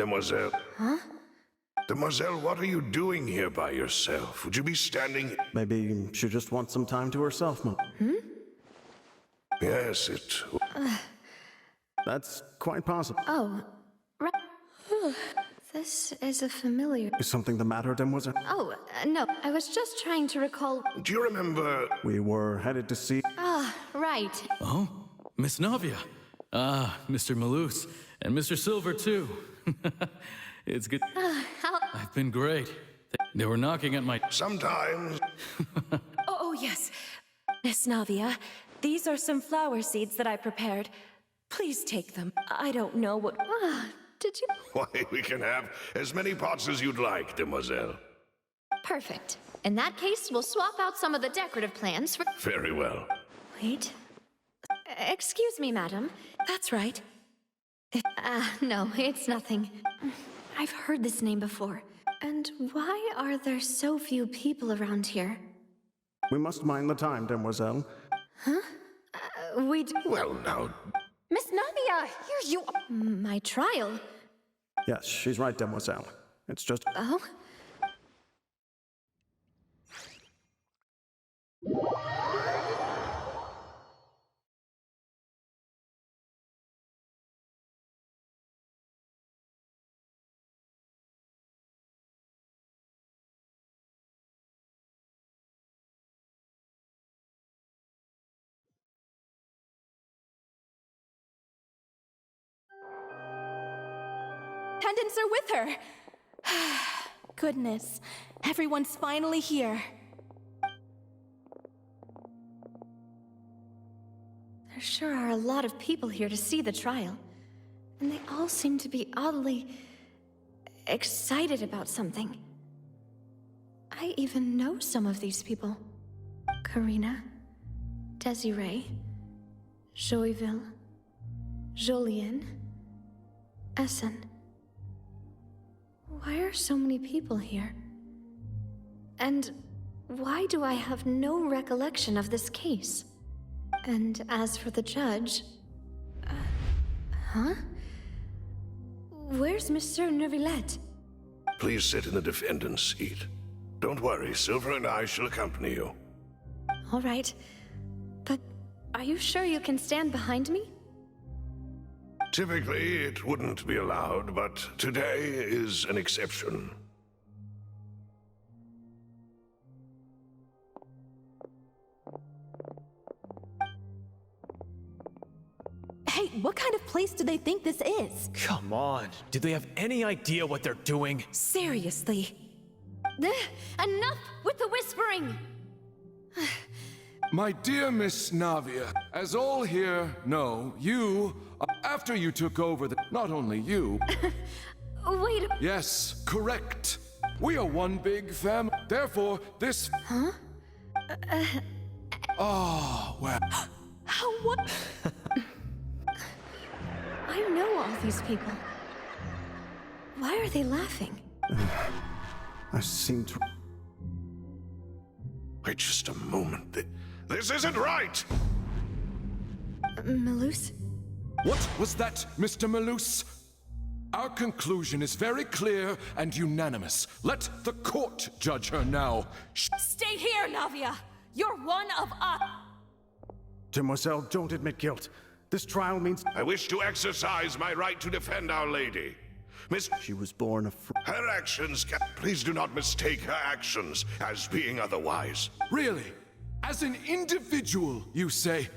Demoiselle. Huh? Demoiselle, what are you doing here by yourself? Would you be standing... Maybe she just wants some time to herself, Yes, it... That's quite possible. Oh, right. This is a familiar... Is something the matter, Demoiselle? Oh, no, I was just trying to recall... Do you remember... We were headed to see... Ah, right. Oh, Miss Navia. Ah, Mr. Malus. And Mr. Silver, too. It's good. I've been great. They were knocking at my... Sometimes... Oh, yes. Miss Navia, these are some flower seeds that I prepared. Please take them. I don't know what... Did you... Why, we can have as many pots as you'd like, Demoiselle. Perfect. In that case, we'll swap out some of the decorative plants for... Very well. Wait. Excuse me, madam. That's right. No, it's nothing. I've heard this name before. And why are there so few people around here? We must mind the time, Demoiselle. Huh? Well, now... Miss Navia, here you are. My trial? Yes, she's right, Demoiselle. It's just... Oh? Attendants are with her. Goodness, everyone's finally here. There sure are a lot of people here to see the trial. And they all seem to be oddly... excited about something. I even know some of these people. Karina, Desiree, Joyville, Jolien, Essen. Why are so many people here? And why do I have no recollection of this case? And as for the judge... huh? Where's Monsieur Neuvillette? Please sit in the defendant's seat. Don't worry, Silver and I shall accompany you. All right. But are you sure you can stand behind me? Typically, it wouldn't be allowed, but today is an exception. Hey, what kind of place do they think this is? Come on, do they have any idea what they're doing? Seriously. Enough with the whispering! My dear Miss Navia, as all here know, after you took over not only you... Wait... Yes, correct. We are one big family. Therefore, this... Huh? Oh, well... How what? I know all these people. Why are they laughing? I seem to... Wait just a moment. This isn't right! Malus? What was that, Mr. Malus? Our conclusion is very clear and unanimous. Let the court judge her now. Stay here, Navia! You're one of us! Demoiselle, don't admit guilt. This trial means... I wish to exercise my right to defend Our Lady. Miss... She was born a... Her actions... Please do not mistake her actions as being otherwise. Really? As an individual, you say?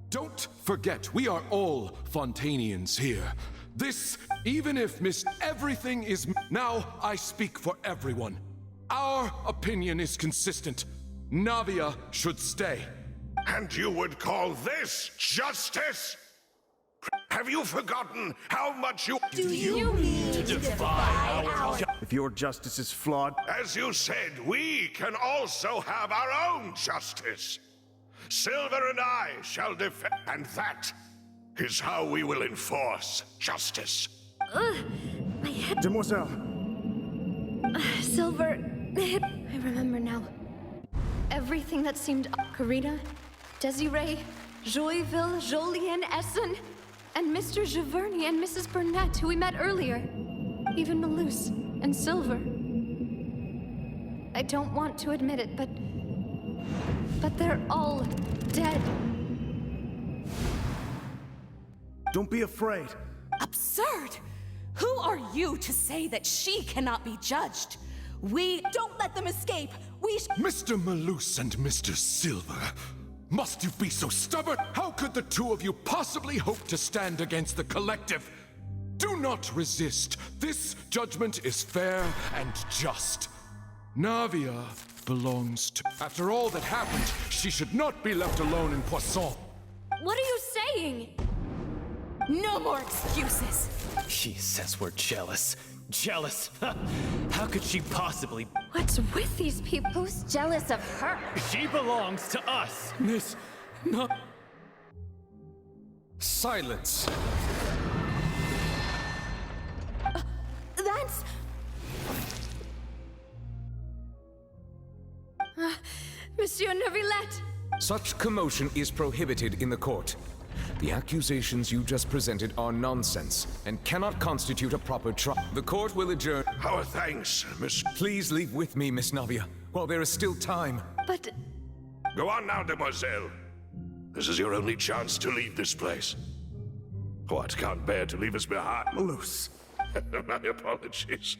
Don't forget, we are all Fontanians here. This, even if everything is... Now I speak for everyone. Our opinion is consistent. Navia should stay. And you would call this justice? Have you forgotten how much you... Do you mean to defy our... If your justice is flawed... As you said, we can also have our own justice. Silver and I shall defend... And that is how we will enforce justice. My head... Demoiselle! Silver... I remember now. Everything that seemed... Karina, Desiree, Joyville, Jolien, Essen, and Mr. Giverny and Mrs. Burnett, who we met earlier. Even Malus and Silver. I don't want to admit it, but they're all dead. Don't be afraid. Absurd! Who are you to say that she cannot be judged? We don't let them escape. Mr. Malus and Mr. Silver, must you be so stubborn? How could the two of you possibly hope to stand against the collective? Do not resist. This judgment is fair and just. Navia belongs to... After all that happened, she should not be left alone in Poisson. What are you saying? No more excuses. She says we're jealous. Jealous? How could she possibly? What's with these people? Who's jealous of her? She belongs to us. Miss... No... Silence. That's... Monsieur Neuvillette! Such commotion is prohibited in the court. The accusations you just presented are nonsense and cannot constitute a proper trial. The court will adjourn. Our thanks, Miss... Please leave with me, Miss Navia, while there is still time. But Go on now, demoiselle. This is your only chance to leave this place. What, can't bear to leave us behind? Malus. My apologies.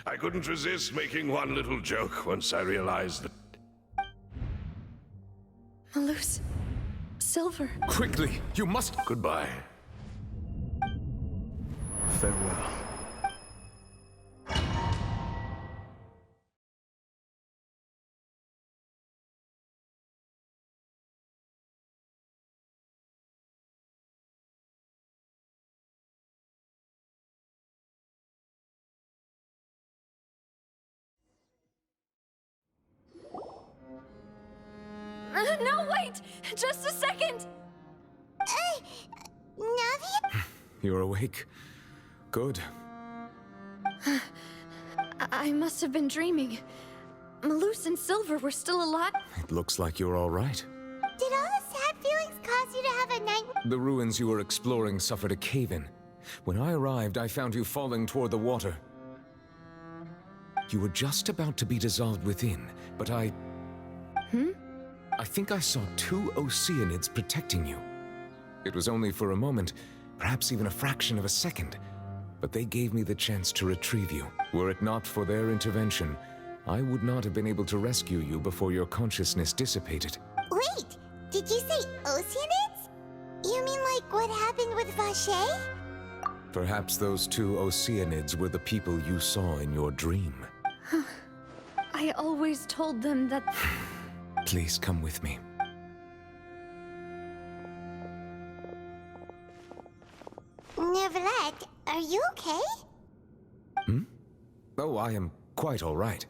I couldn't resist making one little joke once I realized that... Malus, Silver. Quickly, you must... Goodbye. Farewell. No, wait! Just a second! Navia? You're awake. Good. I must have been dreaming. Malus and Silver were still alive. It looks like you're all right. Did all the sad feelings cause you to have a nightmare? The ruins you were exploring suffered a cave-in. When I arrived, I found you falling toward the water. You were just about to be dissolved within, but I think I saw two Oceanids protecting you. It was only for a moment, perhaps even a fraction of a second, but they gave me the chance to retrieve you. Were it not for their intervention, I would not have been able to rescue you before your consciousness dissipated. Wait, did you say Oceanids? You mean like what happened with Vache? Perhaps those two Oceanids were the people you saw in your dream. I always told them that... Please come with me. Neuvillette, are you okay? Oh, I am quite all right.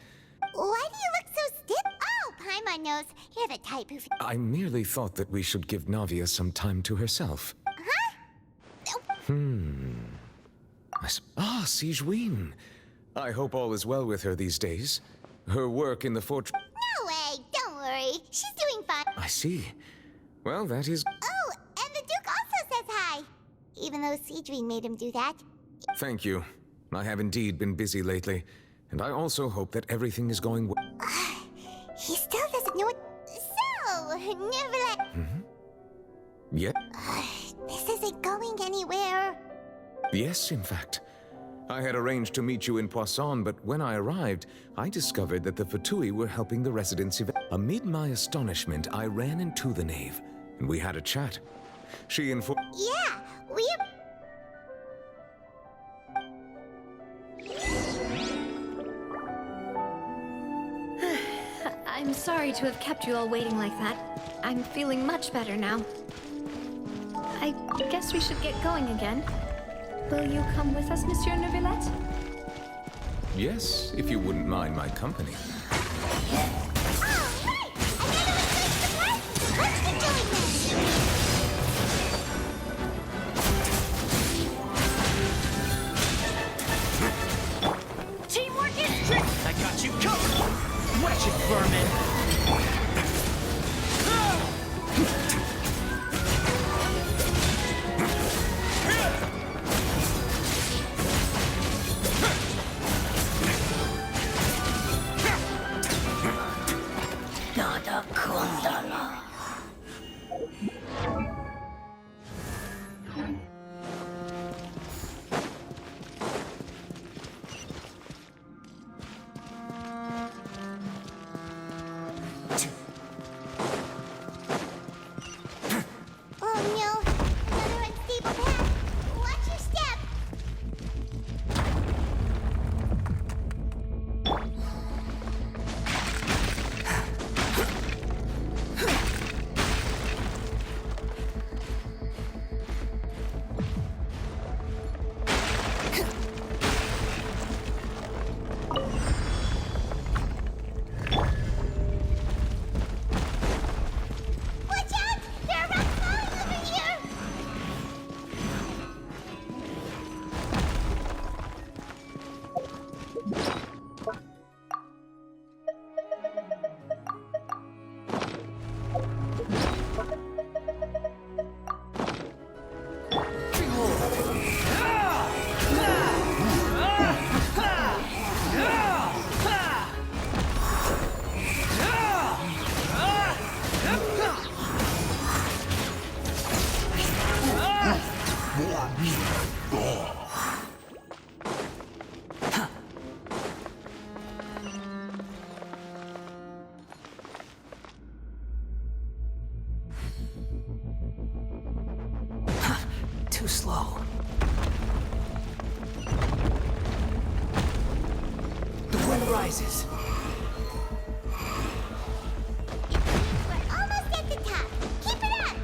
Why do you look so stiff? Oh, Paimon knows. You're the type who... I merely thought that we should give Navia some time to herself. Huh? Sigewinne. I hope all is well with her these days. Her work in the fortress... No way, don't worry. She's doing fine. I see. Well, that is... Oh, and the Duke also says hi. Even though Sigewinne made him do that. Thank you. I have indeed been busy lately, and I also hope that everything is going well. He still doesn't know what... So, Neuvillette... Yet? This isn't going anywhere. Yes, in fact. I had arranged to meet you in Poisson, but when I arrived, I discovered that the Fatui were helping the residents Amid my astonishment, I ran into the knave, and we had a chat. She informed... Yeah, we're... I'm sorry to have kept you all waiting like that. I'm feeling much better now. I guess we should get going again. Will you come with us, Monsieur Neuvillette? Yes, if you wouldn't mind my company. Teamwork is trick! I got you covered! Wretched vermin! Too slow. The wind rises. We're almost at the top. Keep it up!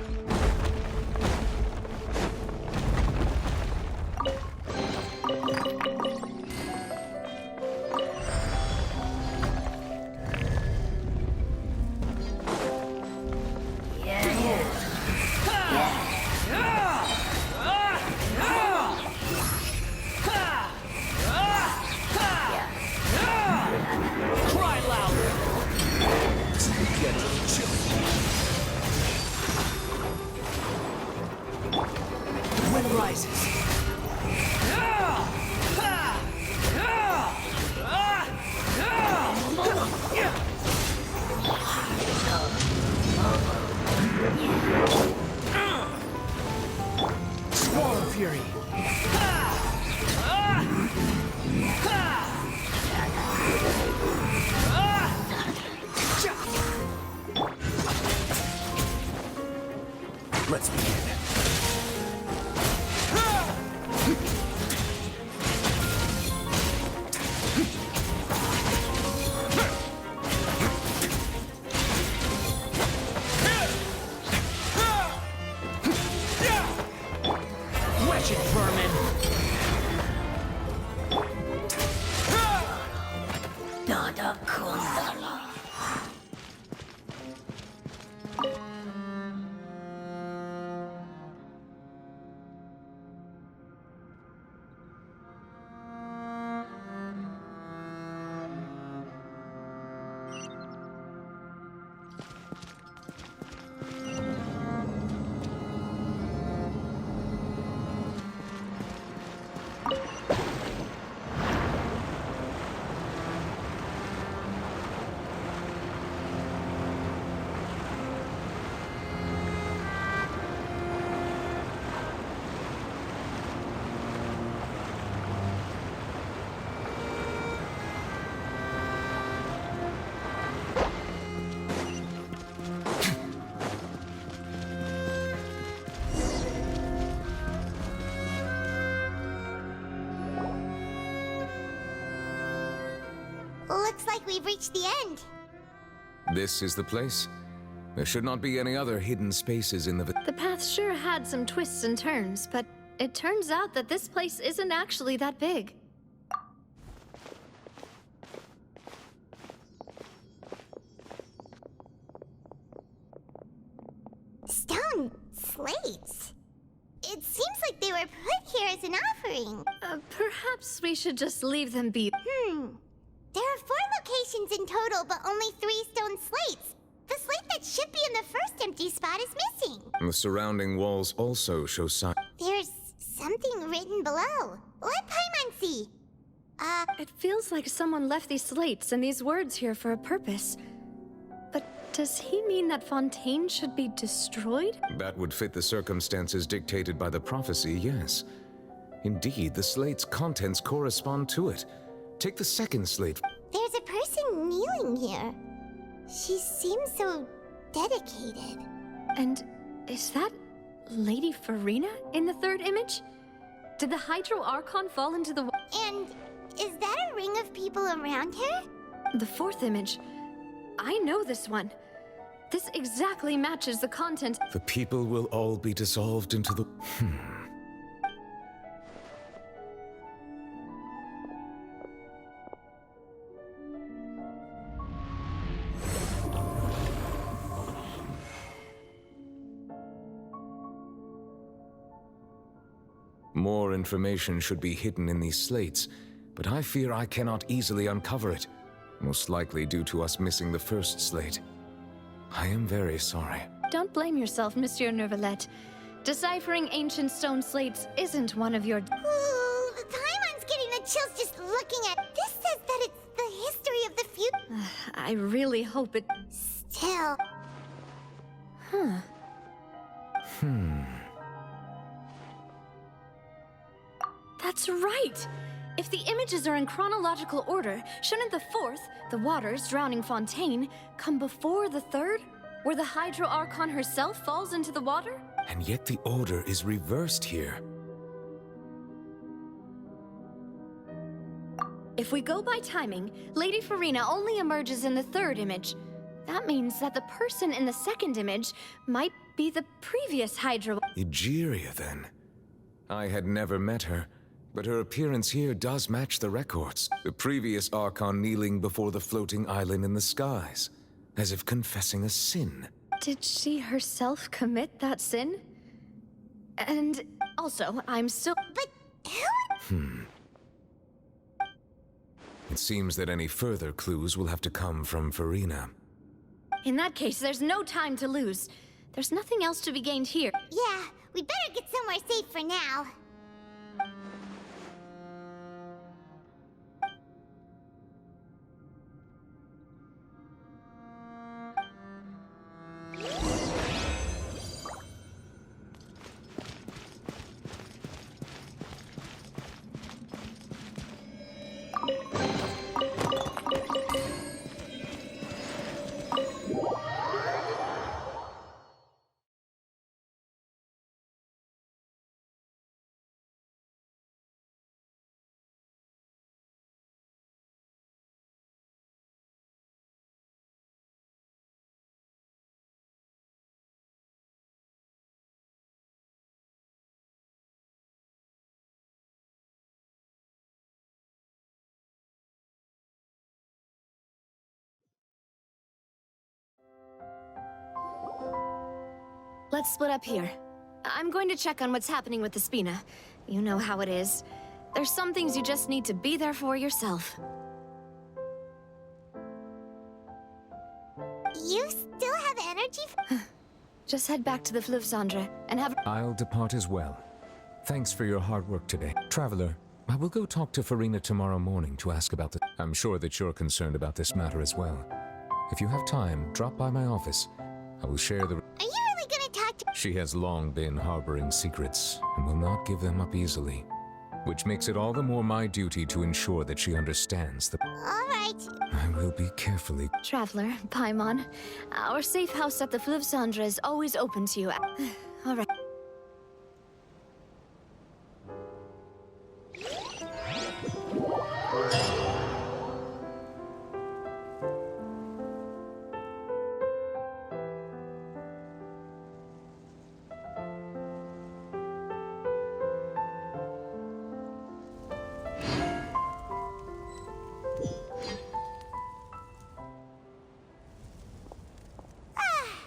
Cry louder! Get chill. The wind rises. Swarm Fury. Let's begin. Wedge it, vermin! Dada Kundala. Looks like we've reached the end. This is the place. There should not be any other hidden spaces in the... The path sure had some twists and turns, but it turns out that this place isn't actually that big. Stone slates. It seems like they were put here as an offering. Perhaps we should just leave them be. There are 4 locations in total, but only 3 stone slates. The slate that should be in the first empty spot is missing. The surrounding walls also show signs. There's something written below. Let Paimon see. It feels like someone left these slates and these words here for a purpose. But does he mean that Fontaine should be destroyed? That would fit the circumstances dictated by the prophecy, yes. Indeed, the slate's contents correspond to it. Take the second slate. There's a person kneeling here. She seems so dedicated. And is that Lady Farina in the third image? Did the Hydro Archon fall into the... And is that a ring of people around her? The fourth image. I know this one. This exactly matches the content. The people will all be dissolved into the... More information should be hidden in these slates, but I fear I cannot easily uncover it, most likely due to us missing the first slate. I am very sorry. Don't blame yourself, Monsieur Neuvillette. Deciphering ancient stone slates isn't one of your... Ooh, Paimon's getting the chills just looking at it. This says that it's the history of the future. I really hope it... Still. That's right! If the images are in chronological order, shouldn't the fourth, the waters drowning Fontaine, come before the third? Where the Hydro Archon herself falls into the water? And yet the order is reversed here. If we go by timing, Lady Farina only emerges in the third image. That means that the person in the second image might be the previous Hydro... Egeria, then. I had never met her, but her appearance here does match the records. The previous Archon kneeling before the floating island in the skies, as if confessing a sin. Did she herself commit that sin? And also, I'm still... But who... It seems that any further clues will have to come from Farina. In that case, there's no time to lose. There's nothing else to be gained here. Yeah, we better get somewhere safe for now. Let's split up here. I'm going to check on what's happening with the Spina. You know how it is. There's some things you just need to be there for yourself. You still have energy? Just head back to the Fleuve Cendre and have... I'll depart as well. Thanks for your hard work today. Traveler, I will go talk to Farina tomorrow morning to ask about the... I'm sure that you're concerned about this matter as well. If you have time, drop by my office. I will share the... Are you really gonna talk to... She has long been harboring secrets and will not give them up easily, which makes it all the more my duty to ensure that she understands the... All right. I will be carefully... Traveler, Paimon, our safe house at the Fleuve Cendre is always open to you. All right.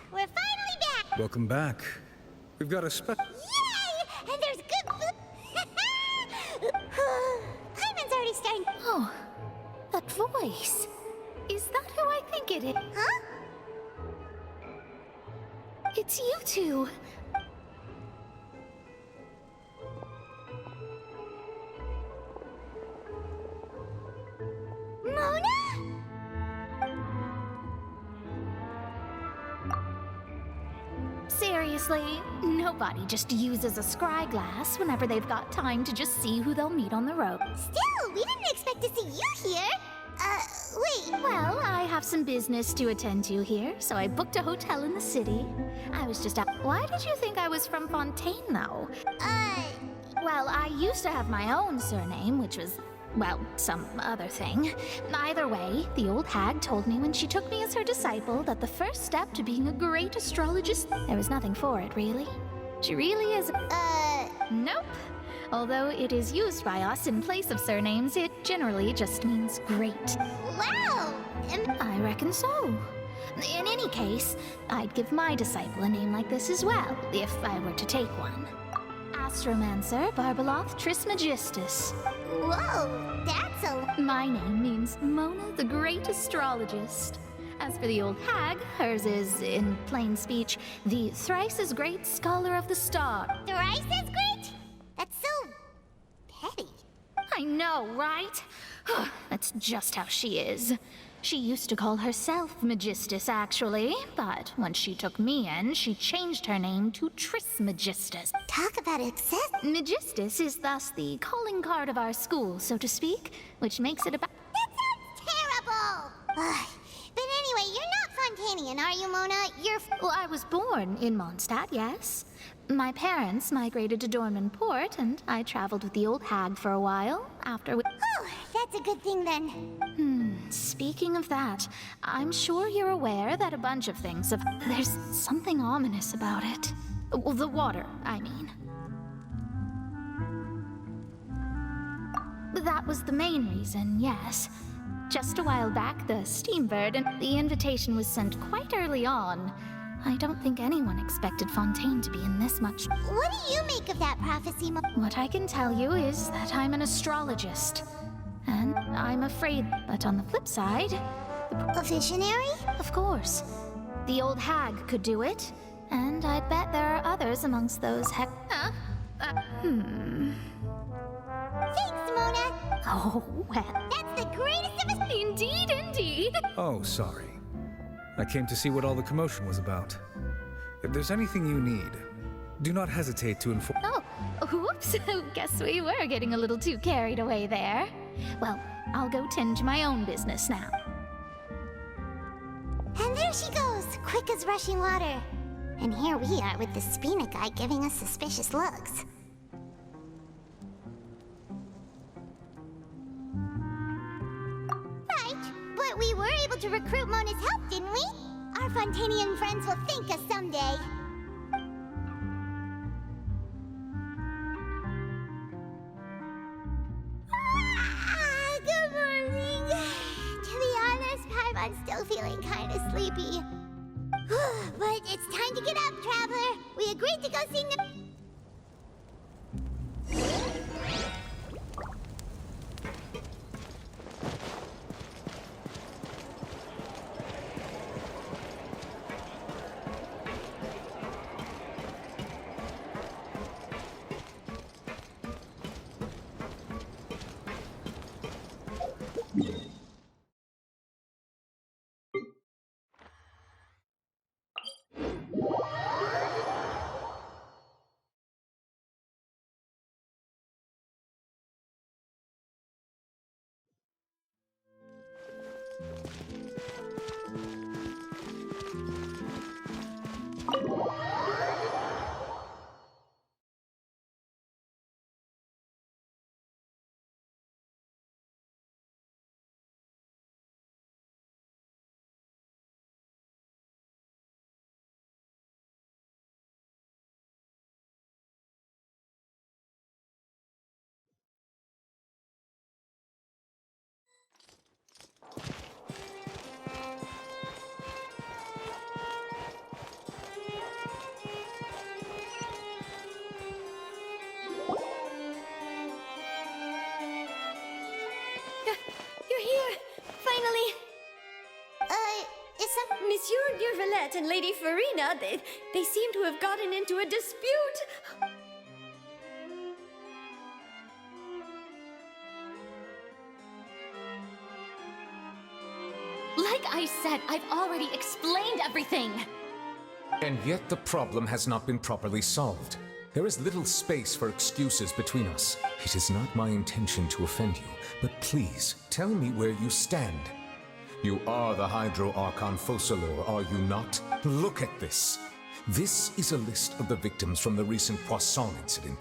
We're finally back! Welcome back. We've got a special... Yay! And there's good food! Paimon's already starting... Oh, that voice. Is that who I think it is? Huh? It's you two. Mona? Seriously, nobody just uses a scry glass whenever they've got time to just see who they'll meet on the road. Still, we didn't expect to see you here. Wait. Well, I have some business to attend to here, so I booked a hotel in the city. I was just out. Why did you think I was from Fontaine, though? Well, I used to have my own surname, which was, well, some other thing. Either way, the old hag told me when she took me as her disciple that the first step to being a great astrologist, there was nothing for it, really. She really is... Nope. Although it is used by us in place of surnames, it generally just means great. Wow! I reckon so. In any case, I'd give my disciple a name like this as well, if I were to take one. Astromancer Barbeloth Trismegistus. Whoa, that's a... My name means Mona the Great Astrologist. As for the old hag, hers is, in plain speech, the thrice as great Scholar of the Star. Thrice as great? That's so... petty. I know, right? That's just how she is. She used to call herself Megistus, actually, but once she took me in, she changed her name to Trismegistus. Talk about excess... Megistus is thus the calling card of our school, so to speak, which makes it about... That sounds terrible! But anyway, you're not Fontanian, are you, Mona? You're... Well, I was born in Mondstadt, yes. My parents migrated to Dorman Port, and I traveled with the old hag for a while, after we... Oh, that's a good thing then. Speaking of that, I'm sure you're aware that a bunch of things have... There's something ominous about it. Well, the water, I mean. That was the main reason, yes. Just a while back, the Steambird, and the invitation was sent quite early on. I don't think anyone expected Fontaine to be in this much. What do you make of that prophecy, What I can tell you is that I'm an astrologist. And I'm afraid, but on the flip side... A visionary? Of course. The old hag could do it, and I bet there are others amongst those Thanks, Mona! Oh, well... That's the greatest of us... Indeed, indeed! Oh, sorry. I came to see what all the commotion was about. If there's anything you need, do not hesitate to inform... Oh, whoops. Guess we were getting a little too carried away there. Well, I'll go tend to my own business now. And there she goes, quick as rushing water. And here we are with the Spina guy giving us suspicious looks. Right, but we were able to recruit Mona's help, didn't we? Our Fontanian friends will thank us someday. Good morning. To be honest, I'm still feeling kind of sleepy. But it's time to get up, Traveler. We agreed to go sing the... Monsieur Neurvalette and Lady Farina, they seem to have gotten into a dispute. Like I said, I've already explained everything. And yet the problem has not been properly solved. There is little space for excuses between us. It is not my intention to offend you, but please, tell me where you stand. You are the Hydro Archon Focalor, are you not? Look at this. This is a list of the victims from the recent Poisson incident.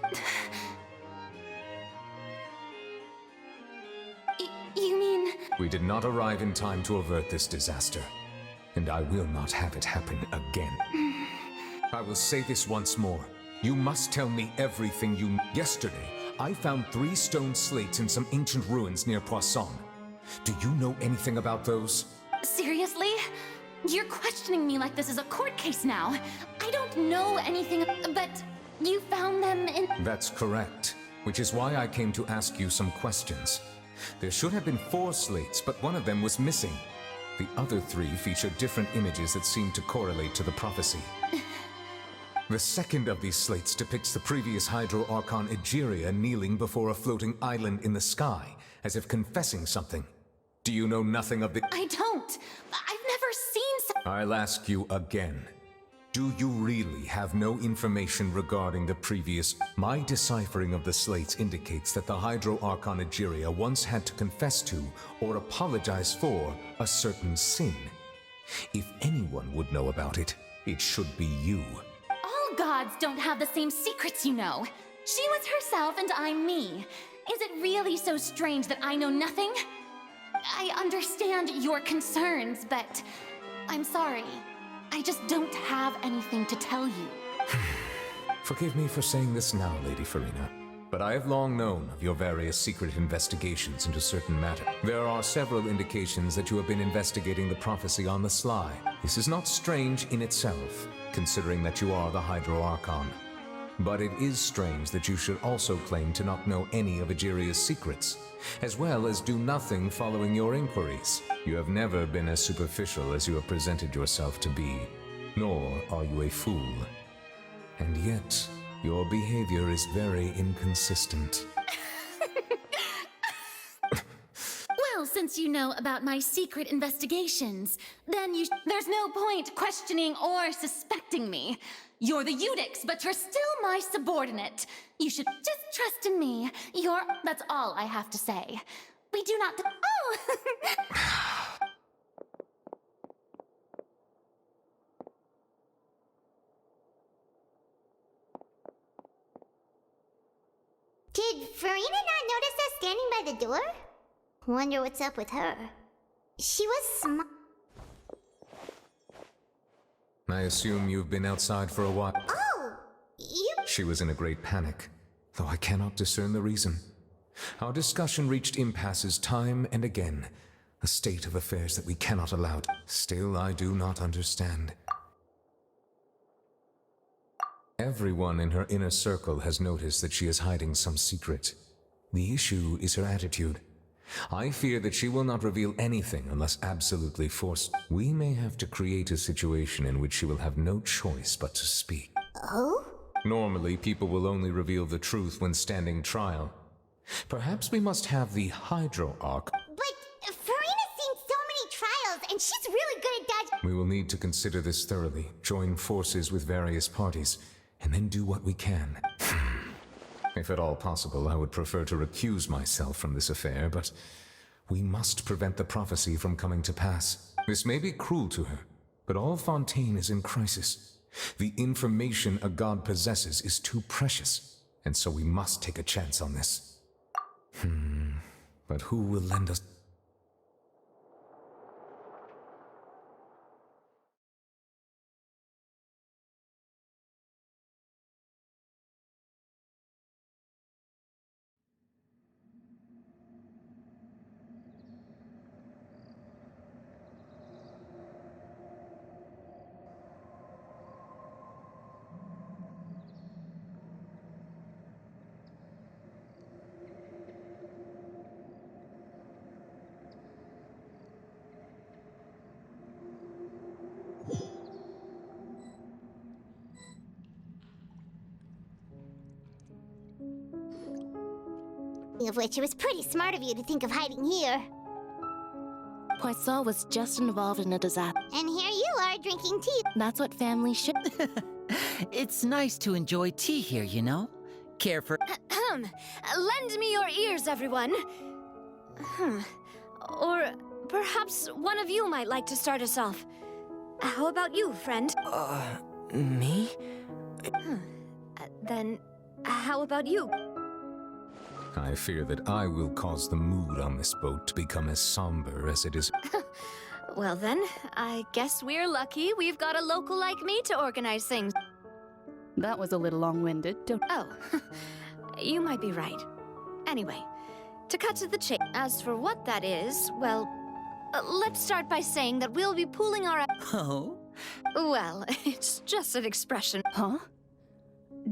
You mean... We did not arrive in time to avert this disaster, and I will not have it happen again. I will say this once more. You must tell me everything you... Yesterday, I found 3 stone slates in some ancient ruins near Poisson. Do you know anything about those? Seriously? You're questioning me like this is a court case now. I don't know anything, but... You found them in... That's correct, which is why I came to ask you some questions. There should have been 4 slates, but one of them was missing. The other 3 feature different images that seem to correlate to the prophecy. The second of these slates depicts the previous Hydro Archon Egeria kneeling before a floating island in the sky, as if confessing something. Do you know nothing of the... I don't. I've never seen I'll ask you again. Do you really have no information regarding the previous... My deciphering of the slates indicates that the Hydro Archon Egeria once had to confess to, or apologize for, a certain sin. If anyone would know about it, it should be you. All gods don't have the same secrets, you know. She was herself and I'm me. Is it really so strange that I know nothing? I understand your concerns, but I'm sorry. I just don't have anything to tell you. Forgive me for saying this now, Lady Farina, but I have long known of your various secret investigations into certain matters. There are several indications that you have been investigating the prophecy on the sly. This is not strange in itself, considering that you are the Hydro Archon. But it is strange that you should also claim to not know any of Egeria's secrets, as well as do nothing following your inquiries. You have never been as superficial as you have presented yourself to be, nor are you a fool. And yet, your behavior is very inconsistent. Well, since you know about my secret investigations, then there's no point questioning or suspecting me. You're the Eudix, but you're still my subordinate. You should just trust in me. That's all I have to say. We do not... Oh! Did Farina not notice us standing by the door? Wonder what's up with her. She was I assume you've been outside for a while. Oh! You... She was in a great panic, though I cannot discern the reason. Our discussion reached impasses time and again, a state of affairs that we cannot allow. Still, I do not understand. Everyone in her inner circle has noticed that she is hiding some secret. The issue is her attitude. I fear that she will not reveal anything unless absolutely forced. We may have to create a situation in which she will have no choice but to speak. Oh? Normally, people will only reveal the truth when standing trial. Perhaps we must have the Hydro Arc. But Farina's seen so many trials, and she's really good at dodging. We will need to consider this thoroughly, join forces with various parties, and then do what we can. If at all possible, I would prefer to recuse myself from this affair, but we must prevent the prophecy from coming to pass. This may be cruel to her, but all Fontaine is in crisis. The information a god possesses is too precious, and so we must take a chance on this. But who will lend us... Of which it was pretty smart of you to think of hiding here. Poisson was just involved in a disaster. And here you are drinking tea. That's what family should... It's nice to enjoy tea here, you know? Care for... Lend me your ears, everyone. Or perhaps one of you might like to start us off. How about you, friend? Me? Then, how about you? I fear that I will cause the mood on this boat to become as somber as it is. Well then, I guess we're lucky we've got a local like me to organize things. That was a little long-winded, don't... Oh, you might be right. Anyway, to cut to the chase, as for what that is, well, let's start by saying that we'll be pooling our... Oh? Well, it's just an expression. Huh?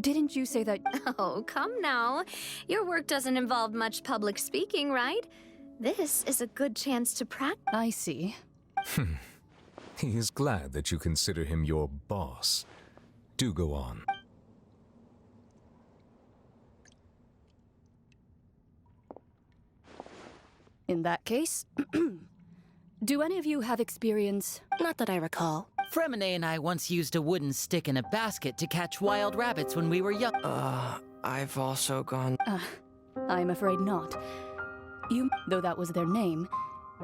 Didn't you say that? Oh, come now. Your work doesn't involve much public speaking, right? This is a good chance to practice. I see. He is glad that you consider him your boss. Do go on. In that case, do any of you have experience? Not that I recall. Fremine and I once used a wooden stick in a basket to catch wild rabbits when we were young. I've also gone... I'm afraid not. Though that was their name,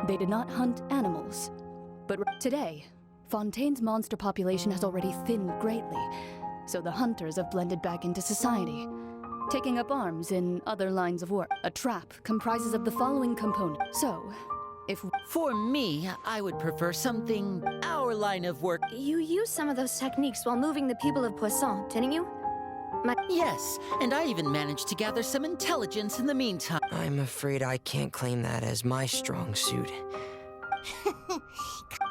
they did not hunt animals. But today, Fontaine's monster population has already thinned greatly, so the hunters have blended back into society, taking up arms in other lines of work. A trap comprises of the following components. So, if... For me, I would prefer something our line of work. You used some of those techniques while moving the people of Poisson, didn't you? Yes, and I even managed to gather some intelligence in the meantime. I'm afraid I can't claim that as my strong suit.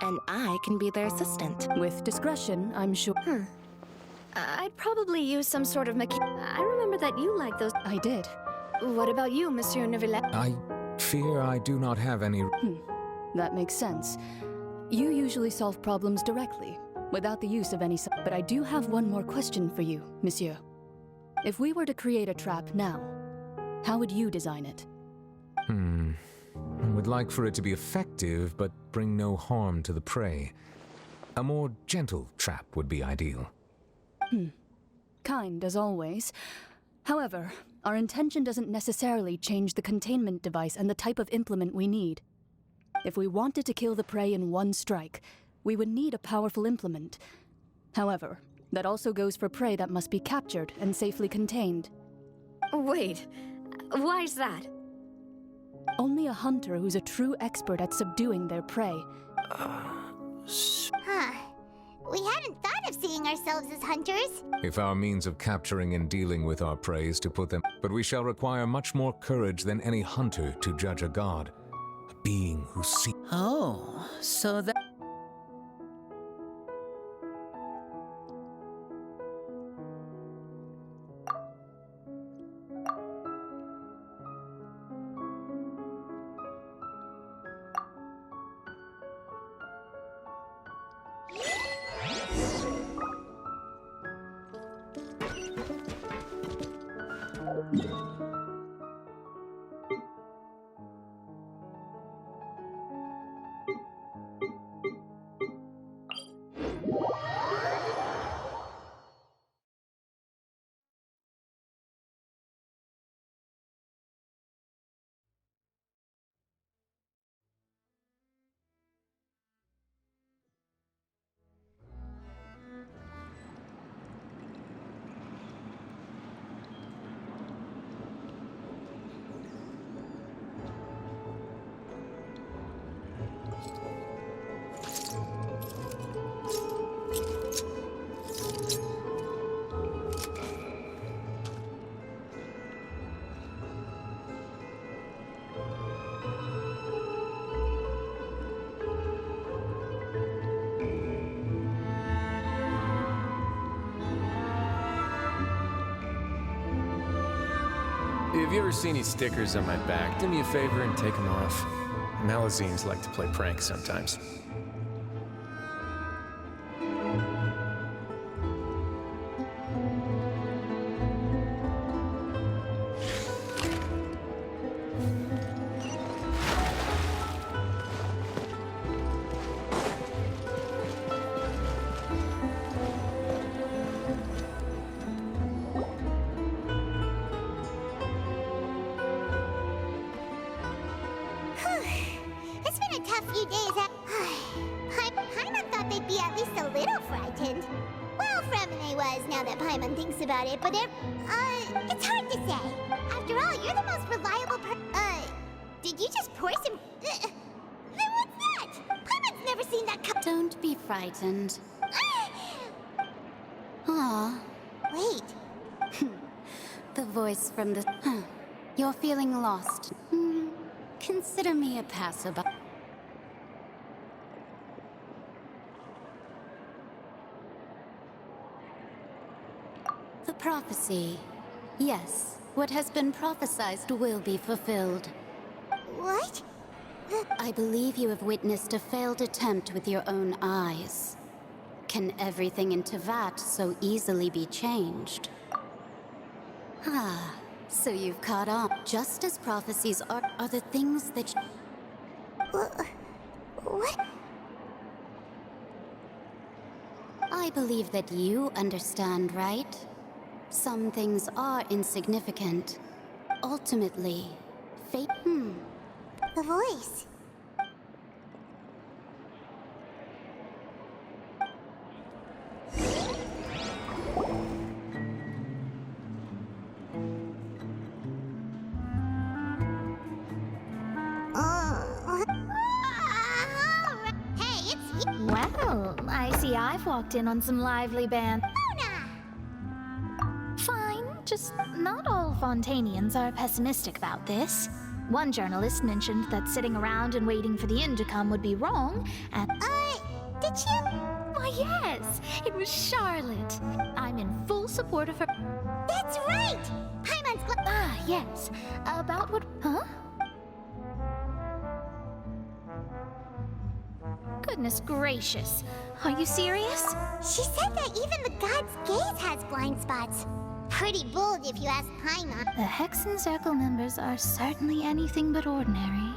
And I can be their assistant. With discretion, I'm sure. I'd probably use some sort of I remember that you liked those. I did. What about you, Monsieur Neuvillette? I fear I do not have any... That makes sense. You usually solve problems directly, without the use of any... But I do have one more question for you, Monsieur. If we were to create a trap now, how would you design it? I would like for it to be effective, but bring no harm to the prey. A more gentle trap would be ideal. Kind, as always. However, our intention doesn't necessarily change the containment device and the type of implement we need. If we wanted to kill the prey in one strike, we would need a powerful implement. However, that also goes for prey that must be captured and safely contained. Wait, why's that? Only a hunter who's a true expert at subduing their prey. We hadn't thought of seeing ourselves as hunters. If our means of capturing and dealing with our prey is to put them... But we shall require much more courage than any hunter to judge a god. A being who sees... Oh, so that... If you ever see any stickers on my back, do me a favor and take them off. Malazines like to play pranks sometimes. It's been a tough few days. Paimon thought they'd be at least a little frightened. Well, Fremine was, now that Paimon thinks about it, but it's hard to say. After all, you're the most reliable did you just pour some... Then what's that? Paimon's never seen that Don't be frightened. Aw. Wait. The voice from the... You're feeling lost. Consider me a passerby. The Prophecy. Yes, what has been prophesized will be fulfilled. What? I believe you have witnessed a failed attempt with your own eyes. Can everything in Tevat so easily be changed? Ah, so you've caught on. Just as prophecies are the things that... What? I believe that you understand, right? Some things are insignificant. Ultimately, fate... The voice. Hey, it's you. Well, I see I've walked in on some lively band. Fine, just not all Fontanians are pessimistic about this. One journalist mentioned that sitting around and waiting for the end to come would be wrong, and... did you? Why, yes, it was Charlotte. I'm in full support of her... That's right! Paimon's yes. About what... Huh? Goodness gracious. Are you serious? She said that even the god's gaze has blind spots. Pretty bold if you ask Paimon. The Hexen Circle members are certainly anything but ordinary.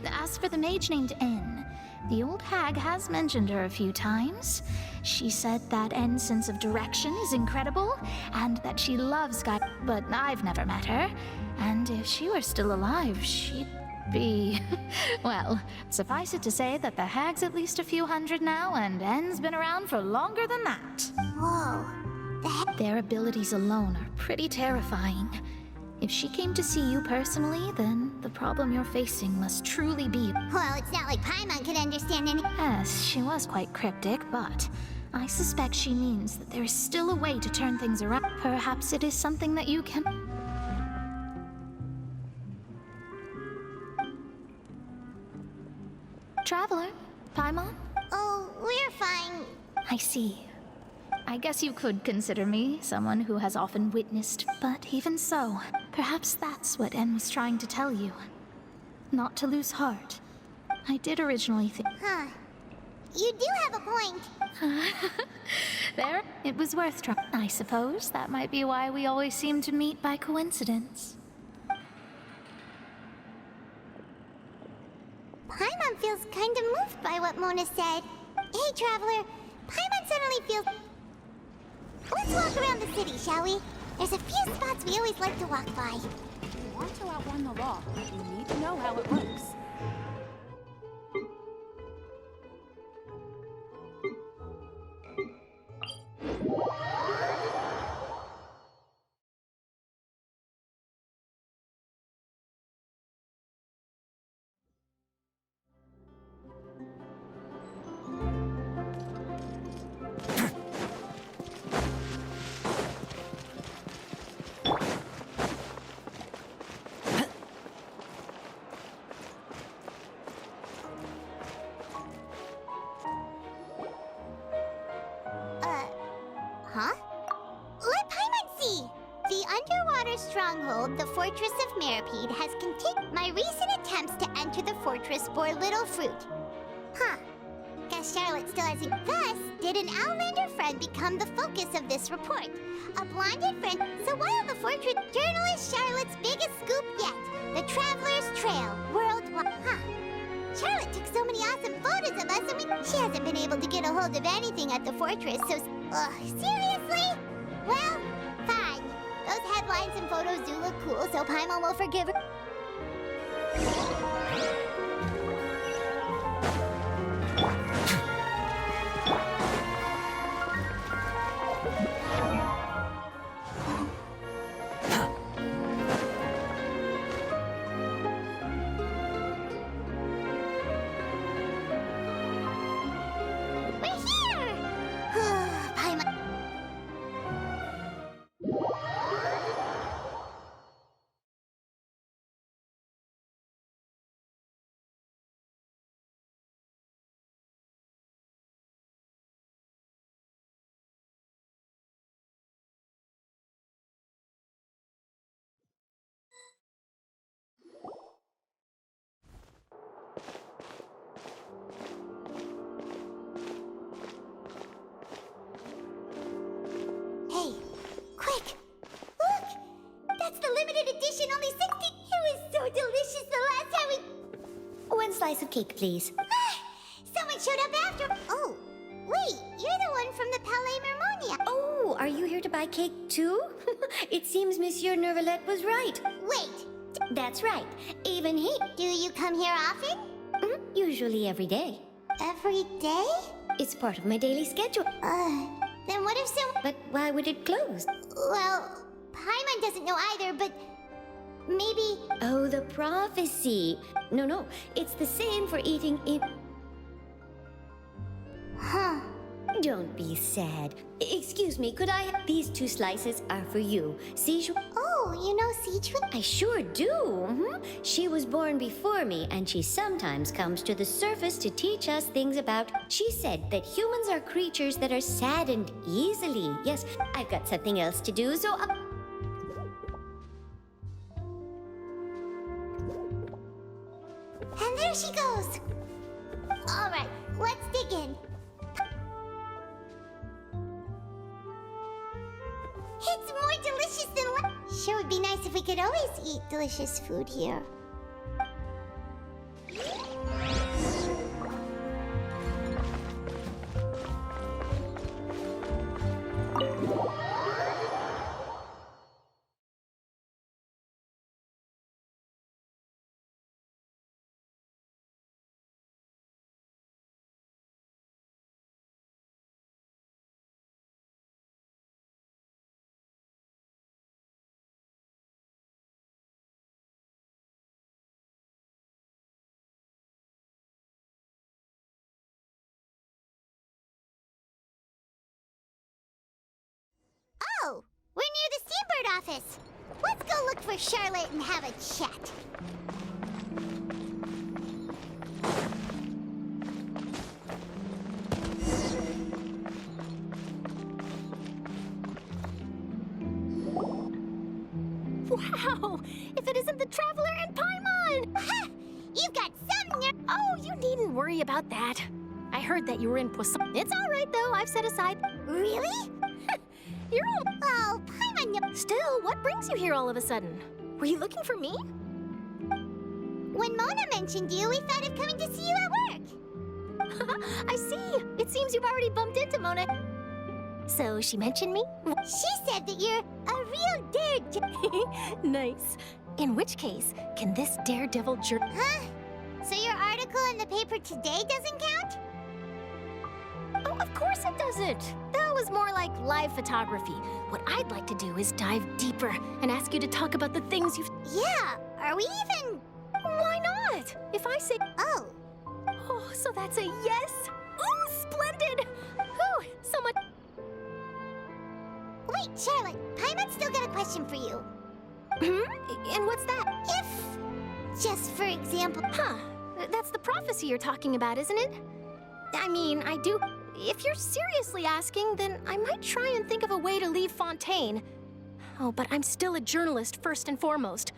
As for the mage named N, the old hag has mentioned her a few times. She said that N's sense of direction is incredible, and that she loves Sky, but I've never met her. And if she were still alive, she'd be... Well, suffice it to say that the hag's at least a few hundred now, and N's been around for longer than that. Whoa. Their abilities alone are pretty terrifying. If she came to see you personally, then the problem you're facing must truly be... Well, it's not like Paimon could understand any... Yes, she was quite cryptic, but I suspect she means that there is still a way to turn things around. Perhaps it is something that you can... Traveler, Paimon? Oh, we're fine. I see. I guess you could consider me someone who has often witnessed, but even so, perhaps that's what N was trying to tell you. Not to lose heart. I did originally think... Huh. You do have a point. There, it was worth trying. I suppose that might be why we always seem to meet by coincidence. Paimon feels kind of moved by what Mona said. Hey, Traveler. Paimon suddenly feels... Let's walk around the city, shall we? There's a few spots we always like to walk by. If you want to outrun the law, you need to know how it works. Huh? Let Paimon see! The underwater stronghold, the Fortress of Meripede, has continued. My recent attempts to enter the fortress bore little fruit. Huh. Guess Charlotte still hasn't. Thus, did an Outlander friend become the focus of this report? A blinded friend. So while the fortress... Journalist Charlotte's biggest scoop yet. The Traveler's Trail. Worldwide. Huh. Charlotte took so many awesome photos of us, and she hasn't been able to get a hold of anything at the fortress, so... seriously? Well, fine. Those headlines and photos do look cool, so Paimon will forgive her. cake, please. Someone showed up after. Oh, wait, you're the one from the Palais Mermonia. Oh, are you here to buy cake too? It seems Monsieur Nervalette was right. Wait. That's right. Even he. Do you come here often? Usually every day. Every day? It's part of my daily schedule. Then what if some... But why would it close? Well, Paimon doesn't know either, but maybe... Oh, the prophecy. No, it's the same for eating in... Huh. Don't be sad. Excuse me, could I have... These 2 slices are for you. Sijuan... Oh, you know Sijuan? I sure do. She was born before me, and she sometimes comes to the surface to teach us things about... She said that humans are creatures that are saddened easily. Yes, I've got something else to do, so... And there she goes. All right, let's dig in. It's more delicious than Sure would be nice if we could always eat delicious food here. Oh, we're near the Steambird office. Let's go look for Charlotte and have a chat. Wow! If it isn't the Traveler and Paimon! Ha! You've got some nerve. Oh, you needn't worry about that. I heard that you were in Poisson. It's all right, though. I've set aside... Really? You're all... Oh, Paimon... Still, what brings you here all of a sudden? Were you looking for me? When Mona mentioned you, we thought of coming to see you at work. I see. It seems you've already bumped into Mona. So she mentioned me? She said that you're a real daredevil. Nice. In which case, can this daredevil jerk... Huh? So your article in the paper today doesn't count? Oh, of course it doesn't. That was more like live photography. What I'd like to do is dive deeper and ask you to talk about the things you've... Yeah, are we even... Why not? If I say... Oh, so that's a yes? Ooh, splendid! Ooh, so much... Wait, Charlotte, Paimon's still got a question for you. And what's that? If, just for example... Huh, that's the prophecy you're talking about, isn't it? I mean, I do... If you're seriously asking, then I might try and think of a way to leave Fontaine. Oh, but I'm still a journalist, first and foremost.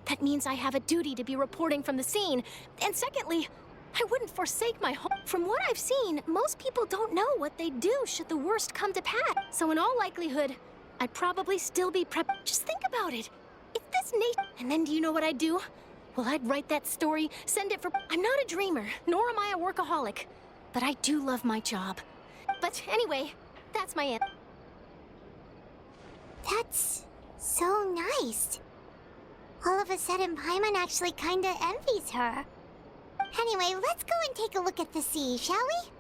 That means I have a duty to be reporting from the scene. And secondly, I wouldn't forsake my home. From what I've seen, most people don't know what they'd do should the worst come to pass. So in all likelihood, I'd probably still be Just think about it. If this nation... And then do you know what I'd do? Well, I'd write that story, send it for... I'm not a dreamer, nor am I a workaholic. But I do love my job. But anyway, that's my answer. That's so nice. All of a sudden, Paimon actually kinda envies her. Anyway, let's go and take a look at the sea, shall we?